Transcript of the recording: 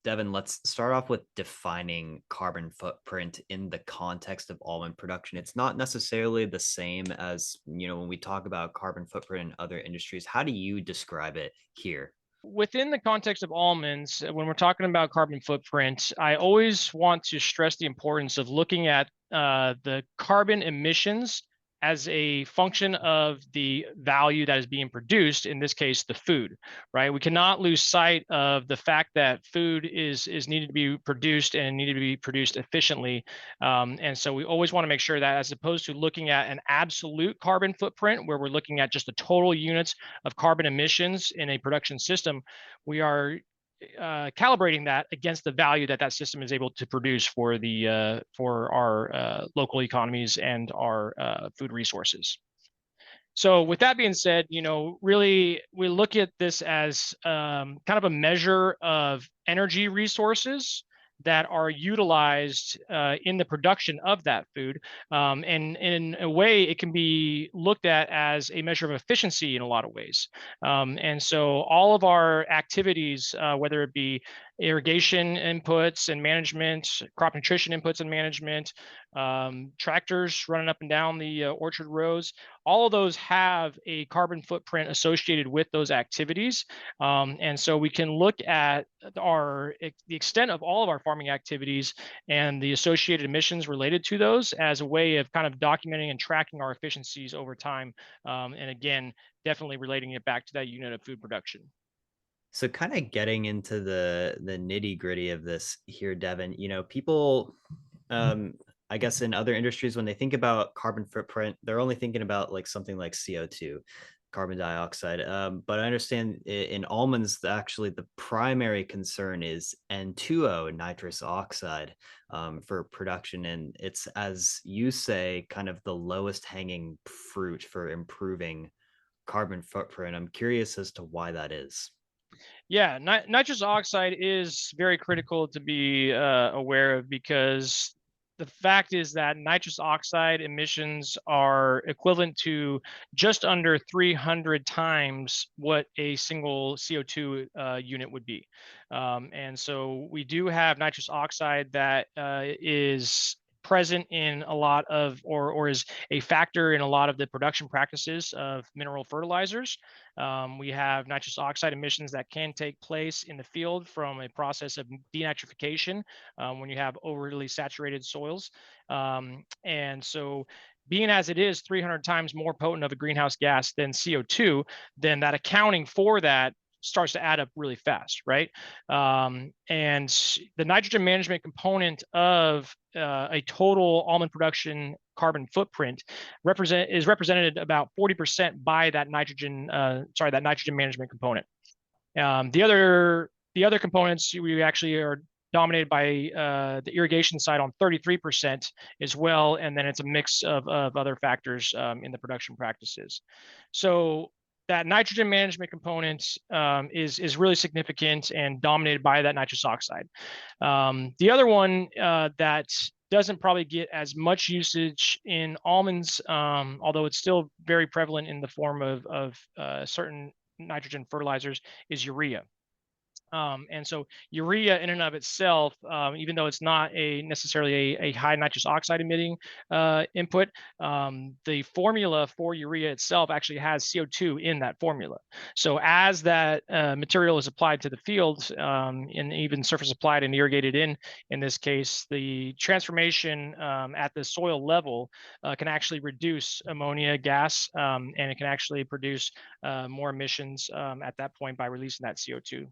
Devin, let's start off with defining carbon footprint in the context of almond production. It's not necessarily the same as, when we talk about carbon footprint in other industries. How do you describe it here? Within the context of almonds, when we're talking about carbon footprint, I always want to stress the importance of looking at the carbon emissions as a function of the value that is being produced, in this case, the food, right? We cannot lose sight of the fact that food is needed to be produced and needed to be produced efficiently. And so we always want to make sure that, as opposed to looking at an absolute carbon footprint, where we're looking at just the total units of carbon emissions in a production system, we are calibrating that against the value that that system is able to produce for our local economies and our food resources. So with that being said, really we look at this as kind of a measure of energy resources that are utilized in the production of that food. And in a way, it can be looked at as a measure of efficiency in a lot of ways. And so all of our activities, whether it be irrigation inputs and management, crop nutrition inputs and management, tractors running up and down the orchard rows, all of those have a carbon footprint associated with those activities. And so we can look at the extent of all of our farming activities and the associated emissions related to those as a way of kind of documenting and tracking our efficiencies over time. And again, definitely relating it back to that unit of food production. So kind of getting into the nitty-gritty of this here, Devin, people um I guess in other industries when they think about carbon footprint, they're only thinking about like something like CO2, carbon dioxide. But I understand in almonds, actually the primary concern is N2O, nitrous oxide, for production. And it's, as you say, kind of the lowest hanging fruit for improving carbon footprint. I'm curious as to why that is. Yeah, nitrous oxide is very critical to be aware of, because the fact is that nitrous oxide emissions are equivalent to just under 300 times what a single CO2 unit would be. And so we do have nitrous oxide that is present in a lot of, or is a factor in a lot of the production practices of mineral fertilizers. We have nitrous oxide emissions that can take place in the field from a process of denitrification when you have overly saturated soils. And so being as it is 300 times more potent of a greenhouse gas than CO2, then that accounting for that starts to add up really fast, right? And the nitrogen management component of a total almond production carbon footprint is represented about 40% by that that nitrogen management component. The other components, we actually are dominated by the irrigation side on 33% as well, and then it's a mix of other factors in the production practices. So that nitrogen management component is really significant and dominated by that nitrous oxide. The other one that doesn't probably get as much usage in almonds, although it's still very prevalent in the form of certain nitrogen fertilizers, is urea. And so urea in and of itself, even though it's not necessarily a high nitrous oxide emitting input, the formula for urea itself actually has CO2 in that formula. So as that material is applied to the field, and even surface applied and irrigated in this case, the transformation at the soil level can actually reduce ammonia gas, and it can actually produce more emissions at that point by releasing that CO2.